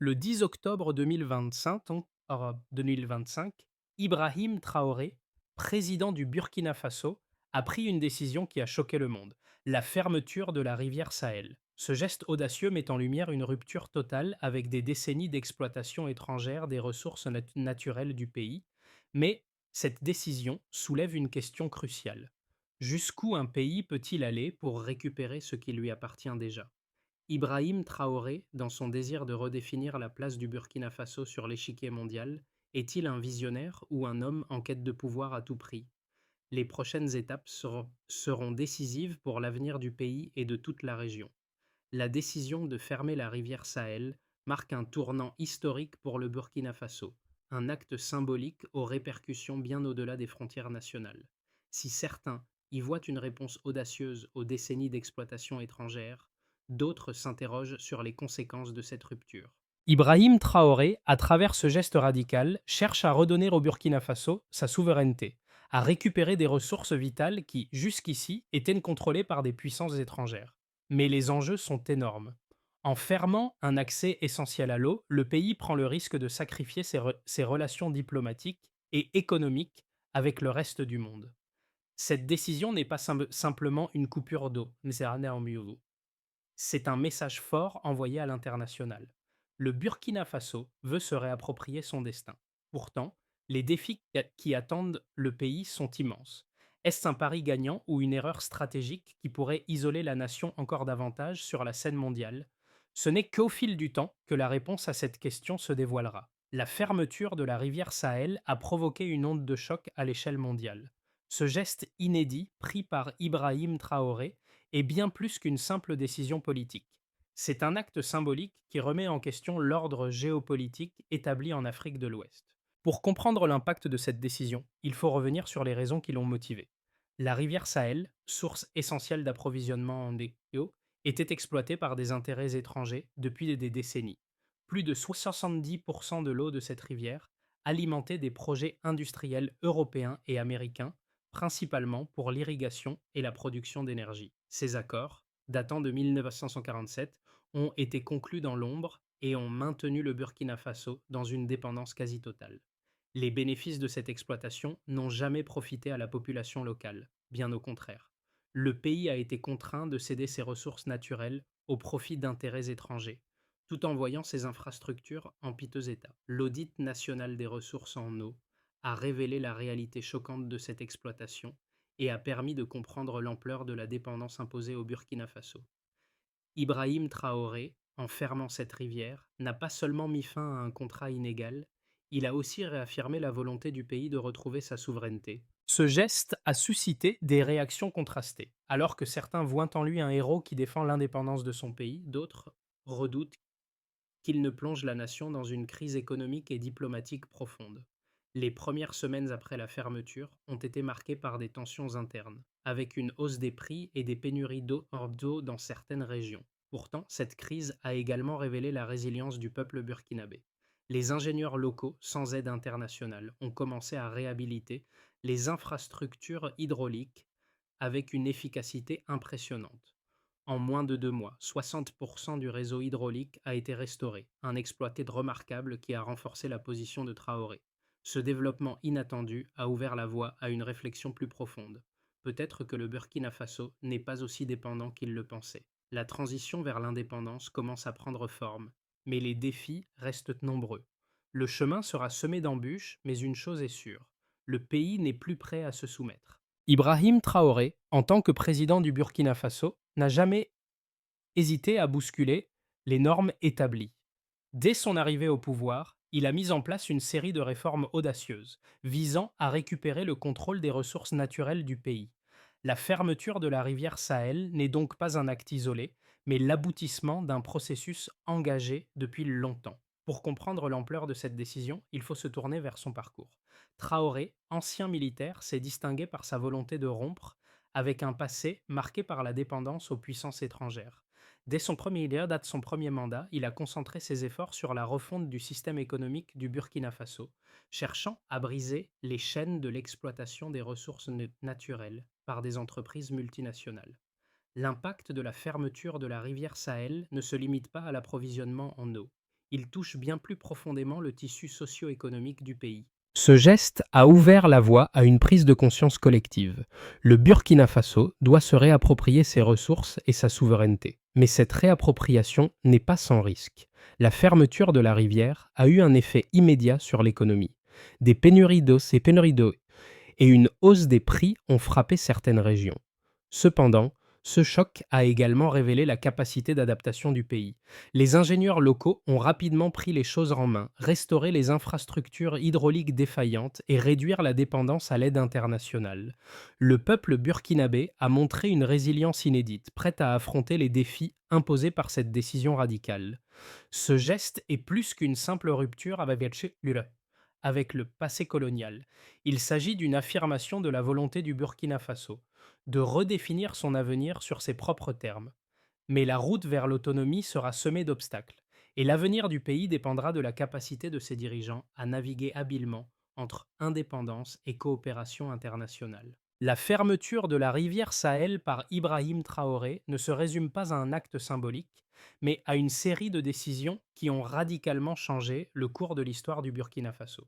Le 10 octobre 2025, Ibrahim Traoré, président du Burkina Faso, a pris une décision qui a choqué le monde, la fermeture de la rivière Sahel. Ce geste audacieux met en lumière une rupture totale avec des décennies d'exploitation étrangère des ressources naturelles du pays, mais cette décision soulève une question cruciale. Jusqu'où un pays peut-il aller pour récupérer ce qui lui appartient déjà? Ibrahim Traoré, dans son désir de redéfinir la place du Burkina Faso sur l'échiquier mondial, est-il un visionnaire ou un homme en quête de pouvoir à tout prix? Les prochaines étapes seront décisives pour l'avenir du pays et de toute la région. La décision de fermer la rivière Sahel marque un tournant historique pour le Burkina Faso, un acte symbolique aux répercussions bien au-delà des frontières nationales. Si certains y voient une réponse audacieuse aux décennies d'exploitation étrangère, d'autres s'interrogent sur les conséquences de cette rupture. Ibrahim Traoré, à travers ce geste radical, cherche à redonner au Burkina Faso sa souveraineté, à récupérer des ressources vitales qui, jusqu'ici, étaient contrôlées par des puissances étrangères. Mais les enjeux sont énormes. En fermant un accès essentiel à l'eau, le pays prend le risque de sacrifier ses relations diplomatiques et économiques avec le reste du monde. Cette décision n'est pas simplement une coupure d'eau, c'est un message fort envoyé à l'international. Le Burkina Faso veut se réapproprier son destin. Pourtant, les défis qui attendent le pays sont immenses. Est-ce un pari gagnant ou une erreur stratégique qui pourrait isoler la nation encore davantage sur la scène mondiale? Ce n'est qu'au fil du temps que la réponse à cette question se dévoilera. La fermeture de la rivière Sahel a provoqué une onde de choc à l'échelle mondiale. Ce geste inédit, pris par Ibrahim Traoré, est bien plus qu'une simple décision politique. C'est un acte symbolique qui remet en question l'ordre géopolitique établi en Afrique de l'Ouest. Pour comprendre l'impact de cette décision, il faut revenir sur les raisons qui l'ont motivée. La rivière Sahel, source essentielle d'approvisionnement en eau, était exploitée par des intérêts étrangers depuis des décennies. Plus de 70% de l'eau de cette rivière alimentait des projets industriels européens et américains, principalement pour l'irrigation et la production d'énergie. Ces accords, datant de 1947, ont été conclus dans l'ombre et ont maintenu le Burkina Faso dans une dépendance quasi totale. Les bénéfices de cette exploitation n'ont jamais profité à la population locale, bien au contraire. Le pays a été contraint de céder ses ressources naturelles au profit d'intérêts étrangers, tout en voyant ses infrastructures en piteux état. L'audit national des ressources en eau a révélé la réalité choquante de cette exploitation et a permis de comprendre l'ampleur de la dépendance imposée au Burkina Faso. Ibrahim Traoré, en fermant cette rivière, n'a pas seulement mis fin à un contrat inégal, il a aussi réaffirmé la volonté du pays de retrouver sa souveraineté. Ce geste a suscité des réactions contrastées. Alors que certains voient en lui un héros qui défend l'indépendance de son pays, d'autres redoutent qu'il ne plonge la nation dans une crise économique et diplomatique profonde. Les premières semaines après la fermeture ont été marquées par des tensions internes, avec une hausse des prix et des pénuries d'eau dans certaines régions. Pourtant, cette crise a également révélé la résilience du peuple burkinabé. Les ingénieurs locaux, sans aide internationale, ont commencé à réhabiliter les infrastructures hydrauliques avec une efficacité impressionnante. En moins de 2 mois, 60% du réseau hydraulique a été restauré, un exploité remarquable qui a renforcé la position de Traoré. Ce développement inattendu a ouvert la voie à une réflexion plus profonde. Peut-être que le Burkina Faso n'est pas aussi dépendant qu'il le pensait. La transition vers l'indépendance commence à prendre forme, mais les défis restent nombreux. Le chemin sera semé d'embûches, mais une chose est sûre, le pays n'est plus prêt à se soumettre. Ibrahim Traoré, en tant que président du Burkina Faso, n'a jamais hésité à bousculer les normes établies. Dès son arrivée au pouvoir, il a mis en place une série de réformes audacieuses, visant à récupérer le contrôle des ressources naturelles du pays. La fermeture de la rivière Sahel n'est donc pas un acte isolé, mais l'aboutissement d'un processus engagé depuis longtemps. Pour comprendre l'ampleur de cette décision, il faut se tourner vers son parcours. Traoré, ancien militaire, s'est distingué par sa volonté de rompre avec un passé marqué par la dépendance aux puissances étrangères. Dès son premier date son premier mandat, il a concentré ses efforts sur la refonte du système économique du Burkina Faso, cherchant à briser les chaînes de l'exploitation des ressources naturelles par des entreprises multinationales. L'impact de la fermeture de la rivière Sahel ne se limite pas à l'approvisionnement en eau. il touche bien plus profondément le tissu socio-économique du pays. Ce geste a ouvert la voie à une prise de conscience collective. Le Burkina Faso doit se réapproprier ses ressources et sa souveraineté. Mais cette réappropriation n'est pas sans risque. La fermeture de la rivière a eu un effet immédiat sur l'économie. Des pénuries d'eau et une hausse des prix ont frappé certaines régions. Cependant, ce choc a également révélé la capacité d'adaptation du pays. Les ingénieurs locaux ont rapidement pris les choses en main, restauré les infrastructures hydrauliques défaillantes et réduire la dépendance à l'aide internationale. Le peuple burkinabé a montré une résilience inédite, prête à affronter les défis imposés par cette décision radicale. Ce geste est plus qu'une simple rupture avec le passé colonial. Il s'agit d'une affirmation de la volonté du Burkina Faso de redéfinir son avenir sur ses propres termes. Mais la route vers l'autonomie sera semée d'obstacles, et l'avenir du pays dépendra de la capacité de ses dirigeants à naviguer habilement entre indépendance et coopération internationale. La fermeture de la rivière Sahel par Ibrahim Traoré ne se résume pas à un acte symbolique, mais à une série de décisions qui ont radicalement changé le cours de l'histoire du Burkina Faso.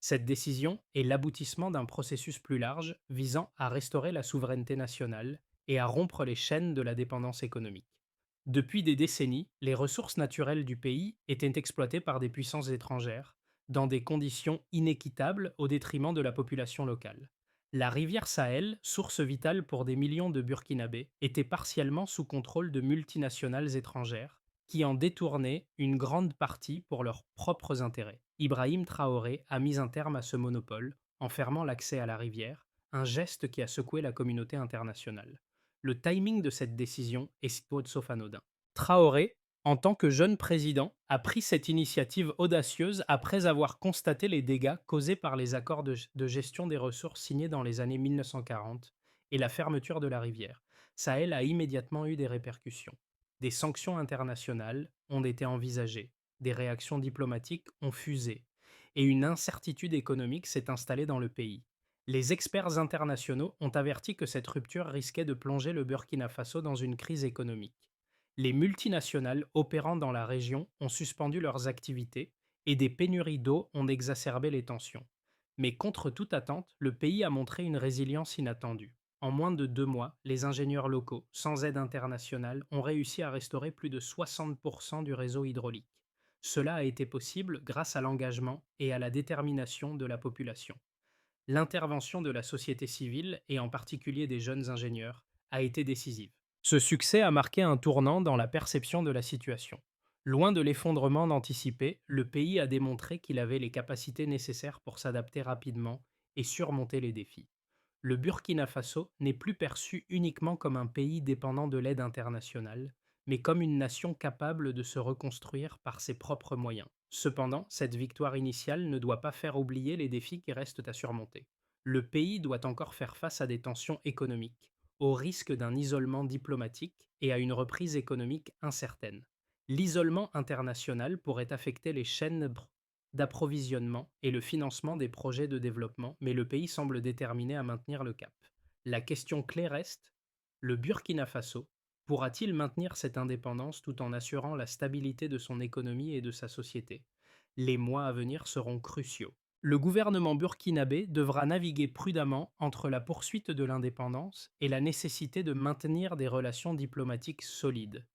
Cette décision est l'aboutissement d'un processus plus large visant à restaurer la souveraineté nationale et à rompre les chaînes de la dépendance économique. Depuis des décennies, les ressources naturelles du pays étaient exploitées par des puissances étrangères, dans des conditions inéquitables au détriment de la population locale. La rivière Sahel, source vitale pour des millions de Burkinabés, était partiellement sous contrôle de multinationales étrangères, qui en détournaient une grande partie pour leurs propres intérêts. Ibrahim Traoré a mis un terme à ce monopole, en fermant l'accès à la rivière, un geste qui a secoué la communauté internationale. Le timing de cette décision est tout sauf anodin. Traoré, en tant que jeune président, a pris cette initiative audacieuse après avoir constaté les dégâts causés par les accords de gestion des ressources signés dans les années 1940 et la fermeture de la rivière. Sahel a immédiatement eu des répercussions. Des sanctions internationales ont été envisagées, des réactions diplomatiques ont fusé, et une incertitude économique s'est installée dans le pays. Les experts internationaux ont averti que cette rupture risquait de plonger le Burkina Faso dans une crise économique. Les multinationales opérant dans la région ont suspendu leurs activités et des pénuries d'eau ont exacerbé les tensions. Mais contre toute attente, le pays a montré une résilience inattendue. En moins de 2 mois, les ingénieurs locaux, sans aide internationale, ont réussi à restaurer plus de 60% du réseau hydraulique. Cela a été possible grâce à l'engagement et à la détermination de la population. L'intervention de la société civile, et en particulier des jeunes ingénieurs, a été décisive. Ce succès a marqué un tournant dans la perception de la situation. Loin de l'effondrement anticipé, le pays a démontré qu'il avait les capacités nécessaires pour s'adapter rapidement et surmonter les défis. Le Burkina Faso n'est plus perçu uniquement comme un pays dépendant de l'aide internationale, mais comme une nation capable de se reconstruire par ses propres moyens. Cependant, cette victoire initiale ne doit pas faire oublier les défis qui restent à surmonter. Le pays doit encore faire face à des tensions économiques, au risque d'un isolement diplomatique et à une reprise économique incertaine. L'isolement international pourrait affecter les chaînes d'approvisionnement et le financement des projets de développement, mais le pays semble déterminé à maintenir le cap. La question clé reste, le Burkina Faso pourra-t-il maintenir cette indépendance tout en assurant la stabilité de son économie et de sa société? Les mois à venir seront cruciaux. Le gouvernement burkinabé devra naviguer prudemment entre la poursuite de l'indépendance et la nécessité de maintenir des relations diplomatiques solides.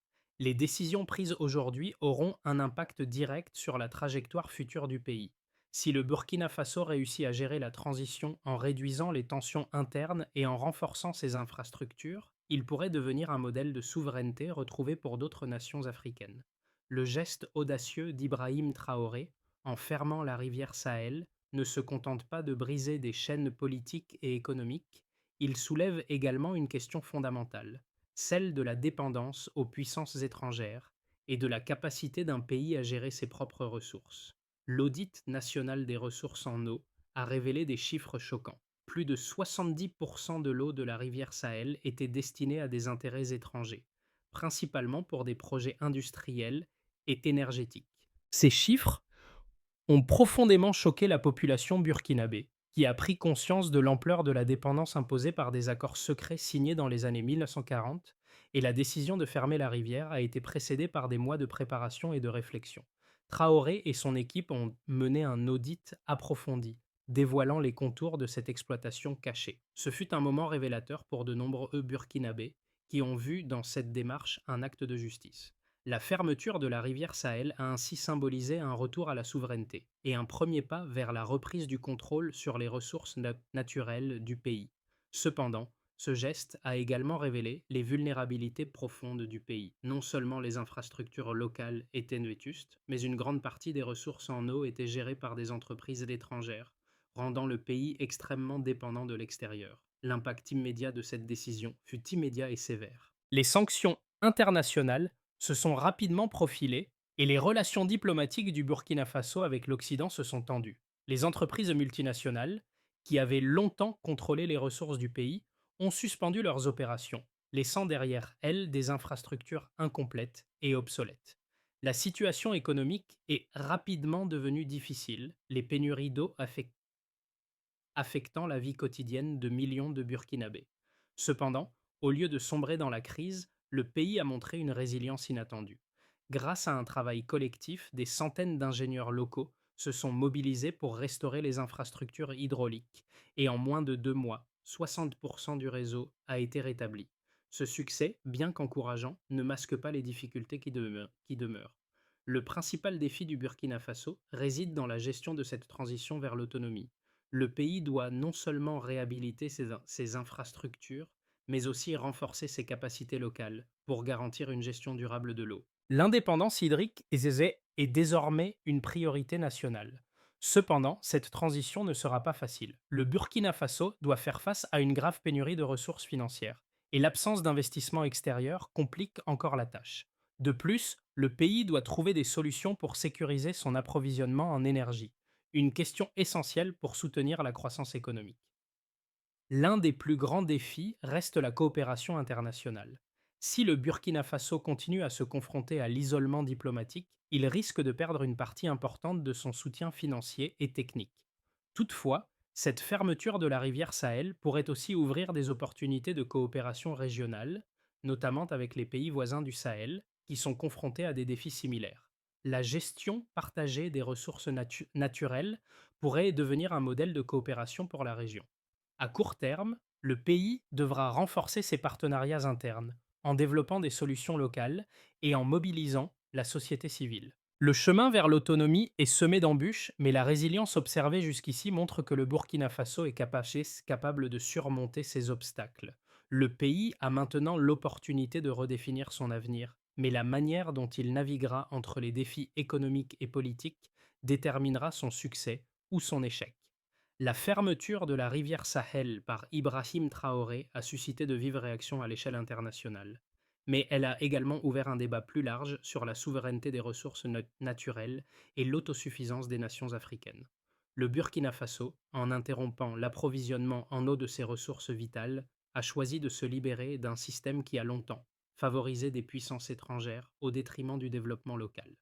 Les décisions prises aujourd'hui auront un impact direct sur la trajectoire future du pays. Si le Burkina Faso réussit à gérer la transition en réduisant les tensions internes et en renforçant ses infrastructures, il pourrait devenir un modèle de souveraineté retrouvé pour d'autres nations africaines. Le geste audacieux d'Ibrahim Traoré, en fermant la rivière Sahel, ne se contente pas de briser des chaînes politiques et économiques, il soulève également une question fondamentale, celle de la dépendance aux puissances étrangères et de la capacité d'un pays à gérer ses propres ressources. L'audit national des ressources en eau a révélé des chiffres choquants. Plus de 70% de l'eau de la rivière Sahel était destinée à des intérêts étrangers, principalement pour des projets industriels et énergétiques. Ces chiffres ont profondément choqué la population burkinabé, qui a pris conscience de l'ampleur de la dépendance imposée par des accords secrets signés dans les années 1940, et la décision de fermer la rivière a été précédée par des mois de préparation et de réflexion. Traoré et son équipe ont mené un audit approfondi, dévoilant les contours de cette exploitation cachée. Ce fut un moment révélateur pour de nombreux Burkinabés qui ont vu dans cette démarche un acte de justice. La fermeture de la rivière Sahel a ainsi symbolisé un retour à la souveraineté et un premier pas vers la reprise du contrôle sur les ressources naturelles du pays. Cependant, ce geste a également révélé les vulnérabilités profondes du pays. Non seulement les infrastructures locales étaient vétustes, mais une grande partie des ressources en eau étaient gérées par des entreprises étrangères, rendant le pays extrêmement dépendant de l'extérieur. L'impact immédiat de cette décision fut immédiat et sévère. Les sanctions internationales se sont rapidement profilées et les relations diplomatiques du Burkina Faso avec l'Occident se sont tendues. Les entreprises multinationales, qui avaient longtemps contrôlé les ressources du pays, ont suspendu leurs opérations, laissant derrière elles des infrastructures incomplètes et obsolètes. La situation économique est rapidement devenue difficile, les pénuries d'eau affectant la vie quotidienne de millions de Burkinabés. Cependant, au lieu de sombrer dans la crise, le pays a montré une résilience inattendue. Grâce à un travail collectif, des centaines d'ingénieurs locaux se sont mobilisés pour restaurer les infrastructures hydrauliques et en moins de 2 mois, 60% du réseau a été rétabli. Ce succès, bien qu'encourageant, ne masque pas les difficultés qui demeurent. Le principal défi du Burkina Faso réside dans la gestion de cette transition vers l'autonomie. Le pays doit non seulement réhabiliter ses infrastructures, mais aussi renforcer ses capacités locales pour garantir une gestion durable de l'eau. L'indépendance hydrique est désormais une priorité nationale. Cependant, cette transition ne sera pas facile. Le Burkina Faso doit faire face à une grave pénurie de ressources financières, et l'absence d'investissement extérieur complique encore la tâche. De plus, le pays doit trouver des solutions pour sécuriser son approvisionnement en énergie, une question essentielle pour soutenir la croissance économique. L'un des plus grands défis reste la coopération internationale. Si le Burkina Faso continue à se confronter à l'isolement diplomatique, il risque de perdre une partie importante de son soutien financier et technique. Toutefois, cette fermeture de la rivière Sahel pourrait aussi ouvrir des opportunités de coopération régionale, notamment avec les pays voisins du Sahel, qui sont confrontés à des défis similaires. La gestion partagée des ressources naturelles pourrait devenir un modèle de coopération pour la région. À court terme, le pays devra renforcer ses partenariats internes, en développant des solutions locales et en mobilisant la société civile. Le chemin vers l'autonomie est semé d'embûches, mais la résilience observée jusqu'ici montre que le Burkina Faso est capable de surmonter ces obstacles. Le pays a maintenant l'opportunité de redéfinir son avenir, mais la manière dont il naviguera entre les défis économiques et politiques déterminera son succès ou son échec. La fermeture de la rivière Sahel par Ibrahim Traoré a suscité de vives réactions à l'échelle internationale, mais elle a également ouvert un débat plus large sur la souveraineté des ressources naturelles et l'autosuffisance des nations africaines. Le Burkina Faso, en interrompant l'approvisionnement en eau de ses ressources vitales, a choisi de se libérer d'un système qui a longtemps favorisé des puissances étrangères au détriment du développement local.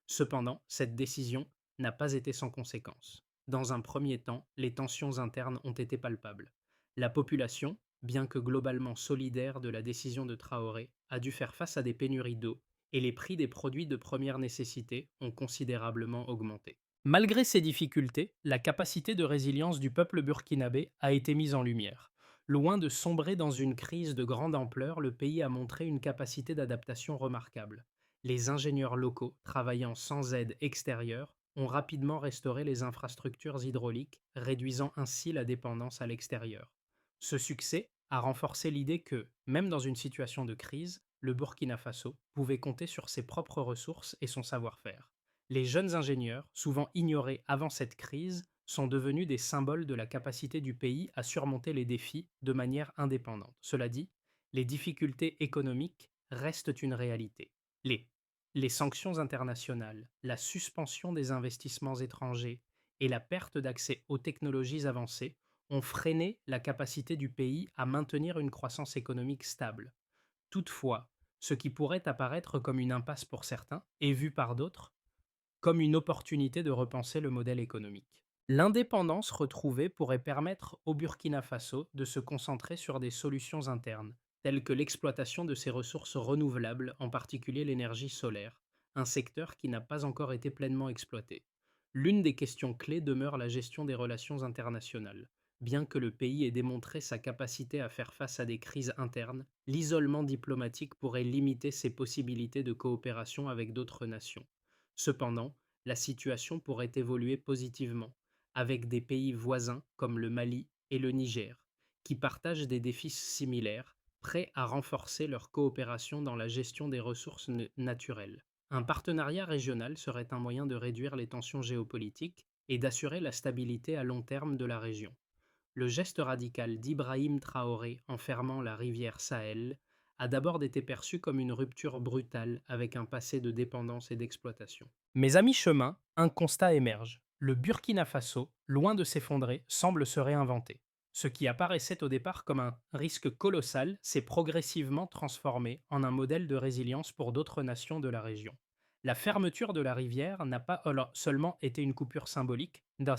Cependant, cette décision n'a pas été sans conséquences. Dans un premier temps, les tensions internes ont été palpables. La population, bien que globalement solidaire de la décision de Traoré, a dû faire face à des pénuries d'eau et les prix des produits de première nécessité ont considérablement augmenté. Malgré ces difficultés, la capacité de résilience du peuple burkinabé a été mise en lumière. Loin de sombrer dans une crise de grande ampleur, le pays a montré une capacité d'adaptation remarquable. Les ingénieurs locaux, travaillant sans aide extérieure, ont rapidement restauré les infrastructures hydrauliques, réduisant ainsi la dépendance à l'extérieur. Ce succès a renforcé l'idée que, même dans une situation de crise, le Burkina Faso pouvait compter sur ses propres ressources et son savoir-faire. Les jeunes ingénieurs, souvent ignorés avant cette crise, sont devenus des symboles de la capacité du pays à surmonter les défis de manière indépendante. Cela dit, les difficultés économiques restent une réalité. Les les sanctions internationales, la suspension des investissements étrangers et la perte d'accès aux technologies avancées ont freiné la capacité du pays à maintenir une croissance économique stable. Toutefois, ce qui pourrait apparaître comme une impasse pour certains est vu par d'autres comme une opportunité de repenser le modèle économique. L'indépendance retrouvée pourrait permettre au Burkina Faso de se concentrer sur des solutions internes, telles que l'exploitation de ses ressources renouvelables, en particulier l'énergie solaire, un secteur qui n'a pas encore été pleinement exploité. L'une des questions clés demeure la gestion des relations internationales. Bien que le pays ait démontré sa capacité à faire face à des crises internes, l'isolement diplomatique pourrait limiter ses possibilités de coopération avec d'autres nations. Cependant, la situation pourrait évoluer positivement, avec des pays voisins comme le Mali et le Niger, qui partagent des défis similaires, prêts à renforcer leur coopération dans la gestion des ressources naturelles. Un partenariat régional serait un moyen de réduire les tensions géopolitiques et d'assurer la stabilité à long terme de la région. Le geste radical d'Ibrahim Traoré en fermant la rivière Sahel a d'abord été perçu comme une rupture brutale avec un passé de dépendance et d'exploitation. Mais à mi-chemin, un constat émerge. Le Burkina Faso, loin de s'effondrer, semble se réinventer. Ce qui apparaissait au départ comme un risque colossal s'est progressivement transformé en un modèle de résilience pour d'autres nations de la région. La fermeture de la rivière n'a pas seulement été une coupure symbolique d'un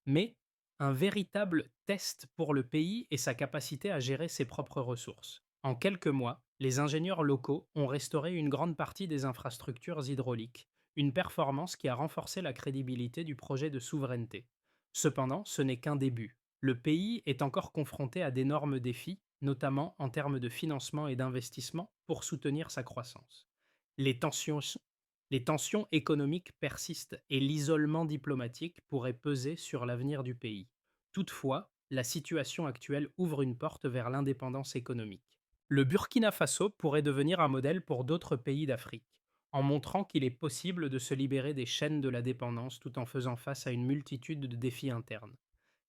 mais un véritable test pour le pays et sa capacité à gérer ses propres ressources. En quelques mois, les ingénieurs locaux ont restauré une grande partie des infrastructures hydrauliques, une performance qui a renforcé la crédibilité du projet de souveraineté. Cependant, ce n'est qu'un début. Le pays est encore confronté à d'énormes défis, notamment en termes de financement et d'investissement, pour soutenir sa croissance. Les tensions les tensions économiques persistent et l'isolement diplomatique pourrait peser sur l'avenir du pays. Toutefois, la situation actuelle ouvre une porte vers l'indépendance économique. Le Burkina Faso pourrait devenir un modèle pour d'autres pays d'Afrique, en montrant qu'il est possible de se libérer des chaînes de la dépendance tout en faisant face à une multitude de défis internes.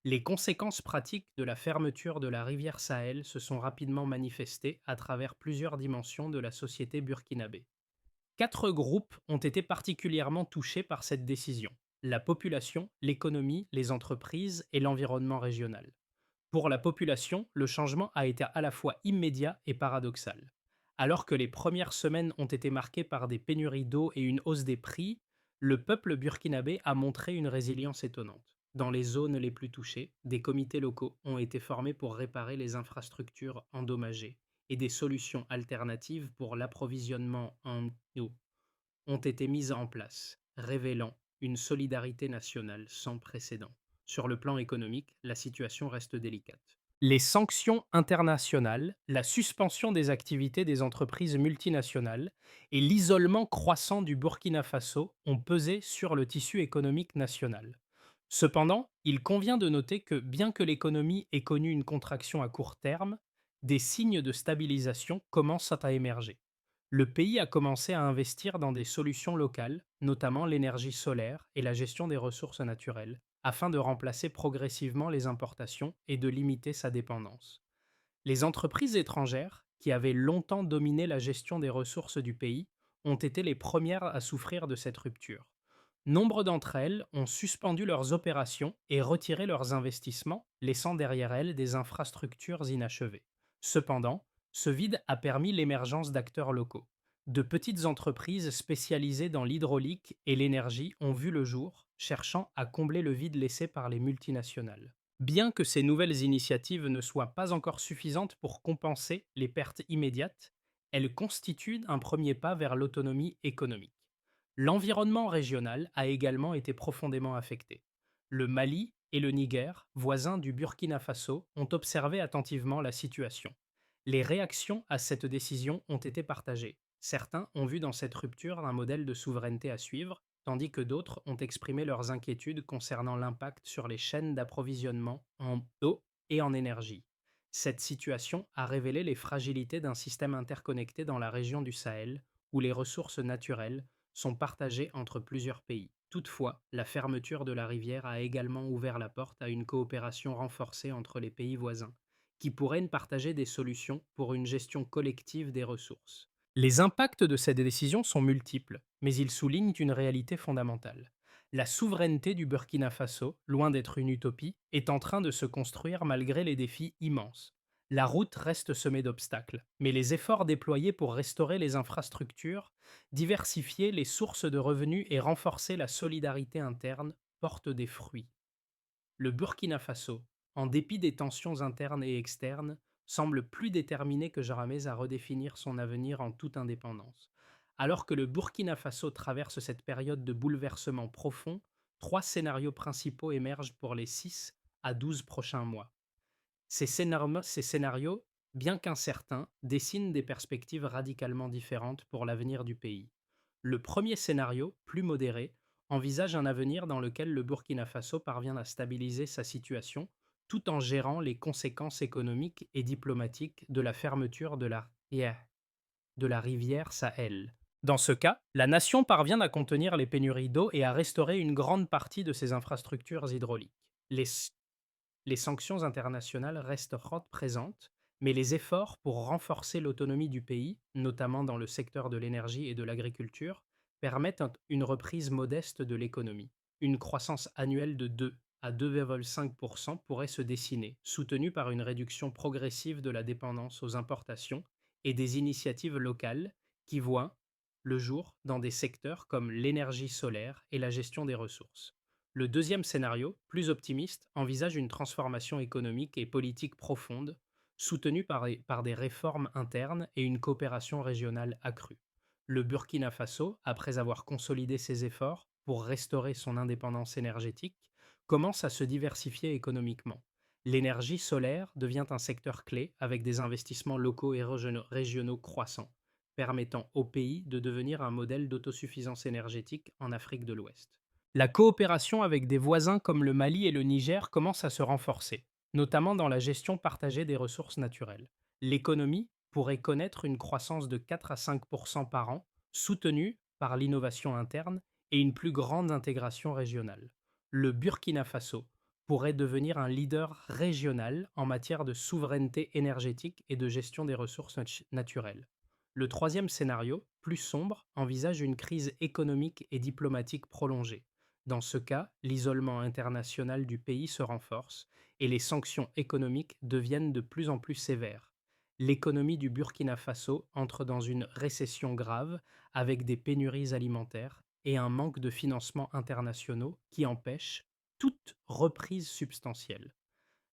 Les conséquences pratiques de la fermeture de la rivière Sahel se sont rapidement manifestées à travers plusieurs dimensions de la société burkinabé. Quatre groupes ont été particulièrement touchés par cette décision: la population, l'économie, les entreprises et l'environnement régional. Pour la population, le changement a été à la fois immédiat et paradoxal. Alors que les premières semaines ont été marquées par des pénuries d'eau et une hausse des prix, le peuple burkinabé a montré une résilience étonnante. Dans les zones les plus touchées, des comités locaux ont été formés pour réparer les infrastructures endommagées et des solutions alternatives pour l'approvisionnement en eau ont été mises en place, révélant une solidarité nationale sans précédent. Sur le plan économique, la situation reste délicate. Les sanctions internationales, la suspension des activités des entreprises multinationales et l'isolement croissant du Burkina Faso ont pesé sur le tissu économique national. Cependant, il convient de noter que bien que l'économie ait connu une contraction à court terme, des signes de stabilisation commencent à émerger. Le pays a commencé à investir dans des solutions locales, notamment l'énergie solaire et la gestion des ressources naturelles, afin de remplacer progressivement les importations et de limiter sa dépendance. Les entreprises étrangères, qui avaient longtemps dominé la gestion des ressources du pays, ont été les premières à souffrir de cette rupture. Nombre d'entre elles ont suspendu leurs opérations et retiré leurs investissements, laissant derrière elles des infrastructures inachevées. Cependant, ce vide a permis l'émergence d'acteurs locaux. De petites entreprises spécialisées dans l'hydraulique et l'énergie ont vu le jour, cherchant à combler le vide laissé par les multinationales. Bien que ces nouvelles initiatives ne soient pas encore suffisantes pour compenser les pertes immédiates, elles constituent un premier pas vers l'autonomie économique. L'environnement régional a également été profondément affecté. Le Mali et le Niger, voisins du Burkina Faso, ont observé attentivement la situation. Les réactions à cette décision ont été partagées. Certains ont vu dans cette rupture un modèle de souveraineté à suivre, tandis que d'autres ont exprimé leurs inquiétudes concernant l'impact sur les chaînes d'approvisionnement en eau et en énergie. Cette situation a révélé les fragilités d'un système interconnecté dans la région du Sahel, où les ressources naturelles sont partagées entre plusieurs pays. Toutefois, la fermeture de la rivière a également ouvert la porte à une coopération renforcée entre les pays voisins, qui pourraient partager des solutions pour une gestion collective des ressources. Les impacts de cette décision sont multiples, mais ils soulignent une réalité fondamentale. La souveraineté du Burkina Faso, loin d'être une utopie, est en train de se construire malgré les défis immenses. La route reste semée d'obstacles, mais les efforts déployés pour restaurer les infrastructures, diversifier les sources de revenus et renforcer la solidarité interne portent des fruits. Le Burkina Faso, en dépit des tensions internes et externes, semble plus déterminé que jamais à redéfinir son avenir en toute indépendance. Alors que le Burkina Faso traverse cette période de bouleversement profond, trois scénarios principaux émergent pour les 6 à 12 prochains mois. Ces scénarios, bien qu'incertains, dessinent des perspectives radicalement différentes pour l'avenir du pays. Le premier scénario, plus modéré, envisage un avenir dans lequel le Burkina Faso parvient à stabiliser sa situation tout en gérant les conséquences économiques et diplomatiques de la fermeture de la rivière Sahel. Dans ce cas, la nation parvient à contenir les pénuries d'eau et à restaurer une grande partie de ses infrastructures hydrauliques. Les sanctions internationales resteront présentes, mais les efforts pour renforcer l'autonomie du pays, notamment dans le secteur de l'énergie et de l'agriculture, permettent une reprise modeste de l'économie. Une croissance annuelle de 2 à 2,5% pourrait se dessiner, soutenue par une réduction progressive de la dépendance aux importations et des initiatives locales qui voient le jour dans des secteurs comme l'énergie solaire et la gestion des ressources. Le deuxième scénario, plus optimiste, envisage une transformation économique et politique profonde, soutenue par des réformes internes et une coopération régionale accrue. Le Burkina Faso, après avoir consolidé ses efforts pour restaurer son indépendance énergétique, commence à se diversifier économiquement. L'énergie solaire devient un secteur clé avec des investissements locaux et régionaux croissants, permettant au pays de devenir un modèle d'autosuffisance énergétique en Afrique de l'Ouest. La coopération avec des voisins comme le Mali et le Niger commence à se renforcer, notamment dans la gestion partagée des ressources naturelles. L'économie pourrait connaître une croissance de 4 à 5% par an, soutenue par l'innovation interne et une plus grande intégration régionale. Le Burkina Faso pourrait devenir un leader régional en matière de souveraineté énergétique et de gestion des ressources naturelles. Le troisième scénario, plus sombre, envisage une crise économique et diplomatique prolongée. Dans ce cas, l'isolement international du pays se renforce et les sanctions économiques deviennent de plus en plus sévères. L'économie du Burkina Faso entre dans une récession grave avec des pénuries alimentaires et un manque de financements internationaux qui empêchent toute reprise substantielle.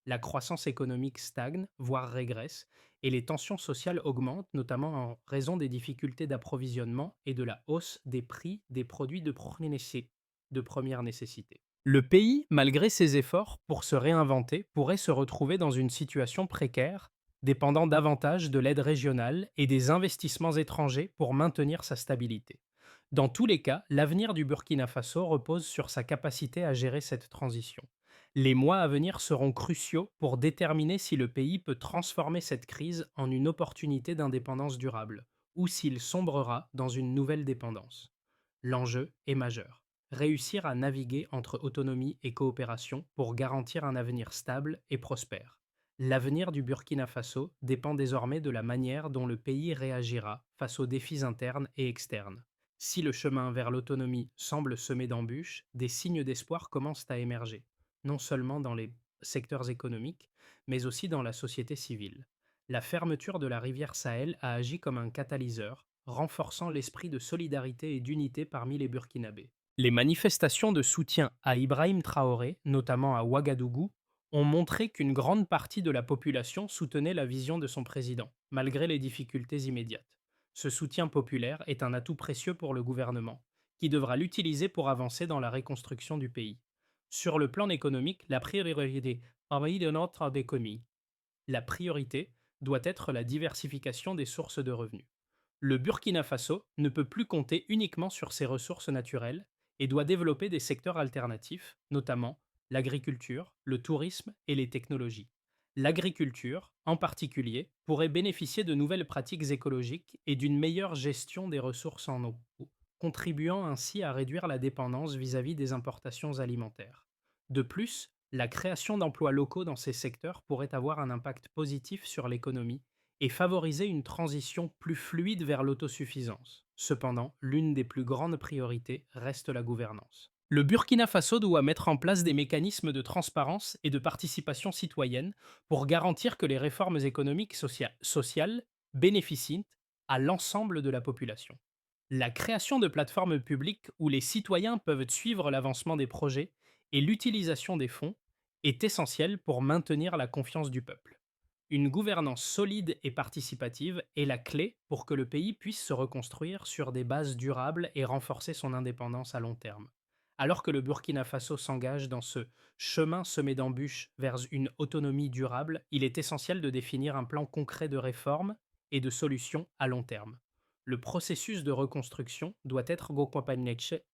La croissance économique stagne, voire régresse, et les tensions sociales augmentent, notamment en raison des difficultés d'approvisionnement et de la hausse des prix des produits de première nécessité. Le pays, malgré ses efforts pour se réinventer, pourrait se retrouver dans une situation précaire, dépendant davantage de l'aide régionale et des investissements étrangers pour maintenir sa stabilité. Dans tous les cas, l'avenir du Burkina Faso repose sur sa capacité à gérer cette transition. Les mois à venir seront cruciaux pour déterminer si le pays peut transformer cette crise en une opportunité d'indépendance durable, ou s'il sombrera dans une nouvelle dépendance. L'enjeu est majeur. Réussir à naviguer entre autonomie et coopération pour garantir un avenir stable et prospère. L'avenir du Burkina Faso dépend désormais de la manière dont le pays réagira face aux défis internes et externes. Si le chemin vers l'autonomie semble semé d'embûches, des signes d'espoir commencent à émerger, non seulement dans les secteurs économiques, mais aussi dans la société civile. La fermeture de la rivière Sahel a agi comme un catalyseur, renforçant l'esprit de solidarité et d'unité parmi les Burkinabés. Les manifestations de soutien à Ibrahim Traoré, notamment à Ouagadougou, ont montré qu'une grande partie de la population soutenait la vision de son président, malgré les difficultés immédiates. Ce soutien populaire est un atout précieux pour le gouvernement, qui devra l'utiliser pour avancer dans la reconstruction du pays. Sur le plan économique, la priorité doit être la diversification des sources de revenus. Le Burkina Faso ne peut plus compter uniquement sur ses ressources naturelles et doit développer des secteurs alternatifs, notamment l'agriculture, le tourisme et les technologies. L'agriculture, en particulier, pourrait bénéficier de nouvelles pratiques écologiques et d'une meilleure gestion des ressources en eau, contribuant ainsi à réduire la dépendance vis-à-vis des importations alimentaires. De plus, la création d'emplois locaux dans ces secteurs pourrait avoir un impact positif sur l'économie et favoriser une transition plus fluide vers l'autosuffisance. Cependant, l'une des plus grandes priorités reste la gouvernance. Le Burkina Faso doit mettre en place des mécanismes de transparence et de participation citoyenne pour garantir que les réformes économiques sociales bénéficient à l'ensemble de la population. La création de plateformes publiques où les citoyens peuvent suivre l'avancement des projets et l'utilisation des fonds est essentielle pour maintenir la confiance du peuple. Une gouvernance solide et participative est la clé pour que le pays puisse se reconstruire sur des bases durables et renforcer son indépendance à long terme. Alors que le Burkina Faso s'engage dans ce chemin semé d'embûches vers une autonomie durable, il est essentiel de définir un plan concret de réforme et de solutions à long terme. Le processus de reconstruction doit être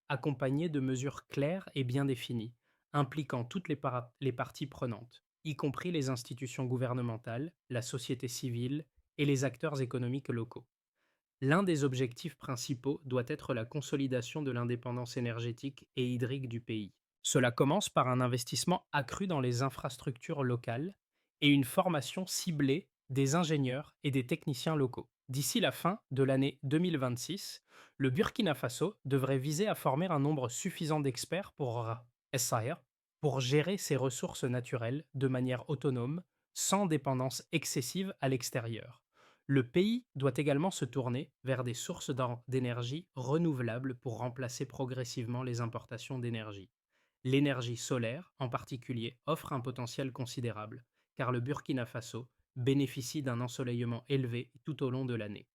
accompagné de mesures claires et bien définies, impliquant toutes les parties prenantes, y compris les institutions gouvernementales, la société civile et les acteurs économiques locaux. L'un des objectifs principaux doit être la consolidation de l'indépendance énergétique et hydrique du pays. Cela commence par un investissement accru dans les infrastructures locales et une formation ciblée des ingénieurs et des techniciens locaux. D'ici la fin de l'année 2026, le Burkina Faso devrait viser à former un nombre suffisant d'experts SAR pour gérer ses ressources naturelles de manière autonome, sans dépendance excessive à l'extérieur. Le pays doit également se tourner vers des sources d'énergie renouvelables pour remplacer progressivement les importations d'énergie. L'énergie solaire, en particulier, offre un potentiel considérable, car le Burkina Faso bénéficie d'un ensoleillement élevé tout au long de l'année.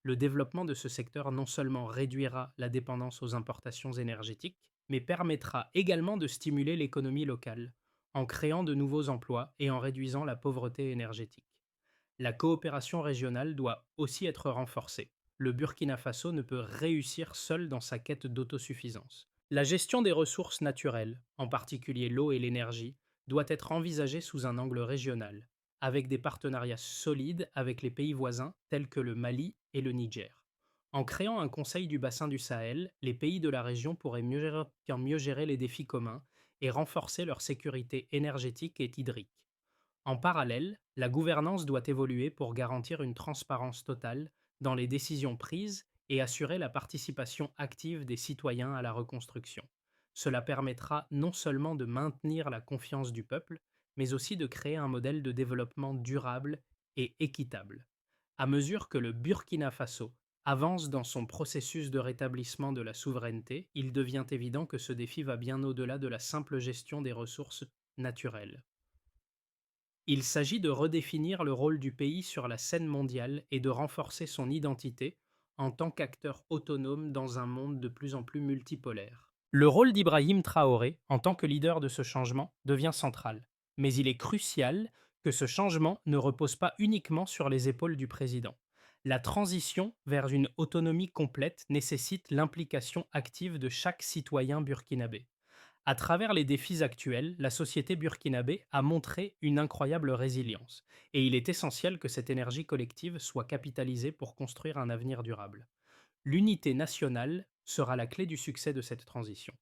Le développement de ce secteur non seulement réduira la dépendance aux importations énergétiques, mais permettra également de stimuler l'économie locale, en créant de nouveaux emplois et en réduisant la pauvreté énergétique. La coopération régionale doit aussi être renforcée. Le Burkina Faso ne peut réussir seul dans sa quête d'autosuffisance. La gestion des ressources naturelles, en particulier l'eau et l'énergie, doit être envisagée sous un angle régional, avec des partenariats solides avec les pays voisins tels que le Mali et le Niger. En créant un Conseil du bassin du Sahel, les pays de la région pourraient mieux gérer les défis communs et renforcer leur sécurité énergétique et hydrique. En parallèle, la gouvernance doit évoluer pour garantir une transparence totale dans les décisions prises et assurer la participation active des citoyens à la reconstruction. Cela permettra non seulement de maintenir la confiance du peuple, mais aussi de créer un modèle de développement durable et équitable. À mesure que le Burkina Faso avance dans son processus de rétablissement de la souveraineté, il devient évident que ce défi va bien au-delà de la simple gestion des ressources naturelles. Il s'agit de redéfinir le rôle du pays sur la scène mondiale et de renforcer son identité en tant qu'acteur autonome dans un monde de plus en plus multipolaire. Le rôle d'Ibrahim Traoré, en tant que leader de ce changement, devient central. Mais il est crucial que ce changement ne repose pas uniquement sur les épaules du président. La transition vers une autonomie complète nécessite l'implication active de chaque citoyen burkinabé. À travers les défis actuels, la société burkinabé a montré une incroyable résilience, et il est essentiel que cette énergie collective soit capitalisée pour construire un avenir durable. L'unité nationale sera la clé du succès de cette transition.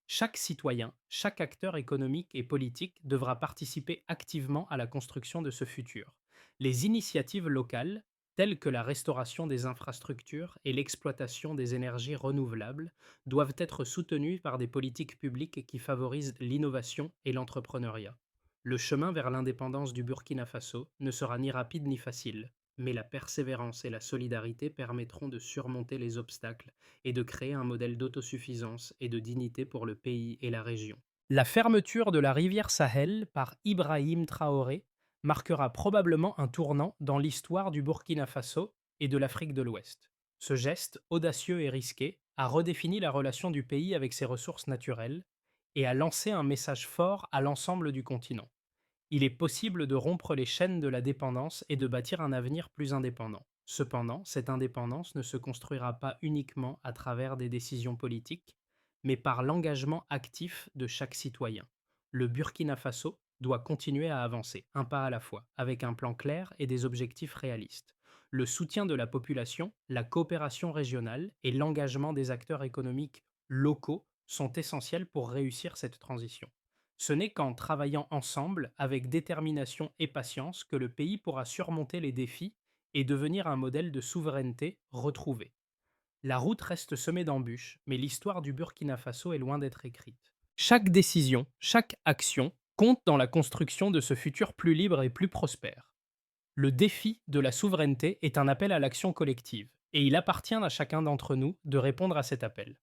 Chaque citoyen, chaque acteur économique et politique devra participer activement à la construction de ce futur. Les initiatives locales, telles que la restauration des infrastructures et l'exploitation des énergies renouvelables, doivent être soutenues par des politiques publiques qui favorisent l'innovation et l'entrepreneuriat. Le chemin vers l'indépendance du Burkina Faso ne sera ni rapide ni facile, mais la persévérance et la solidarité permettront de surmonter les obstacles et de créer un modèle d'autosuffisance et de dignité pour le pays et la région. La fermeture de la rivière Sahel par Ibrahim Traoré marquera probablement un tournant dans l'histoire du Burkina Faso et de l'Afrique de l'Ouest. Ce geste, audacieux et risqué, a redéfini la relation du pays avec ses ressources naturelles et a lancé un message fort à l'ensemble du continent. Il est possible de rompre les chaînes de la dépendance et de bâtir un avenir plus indépendant. Cependant, cette indépendance ne se construira pas uniquement à travers des décisions politiques, mais par l'engagement actif de chaque citoyen. Le Burkina Faso doit continuer à avancer, un pas à la fois, avec un plan clair et des objectifs réalistes. Le soutien de la population, la coopération régionale et l'engagement des acteurs économiques locaux sont essentiels pour réussir cette transition. Ce n'est qu'en travaillant ensemble, avec détermination et patience, que le pays pourra surmonter les défis et devenir un modèle de souveraineté retrouvé. La route reste semée d'embûches, mais l'histoire du Burkina Faso est loin d'être écrite. Chaque décision, chaque action compte dans la construction de ce futur plus libre et plus prospère. Le défi de la souveraineté est un appel à l'action collective, et il appartient à chacun d'entre nous de répondre à cet appel.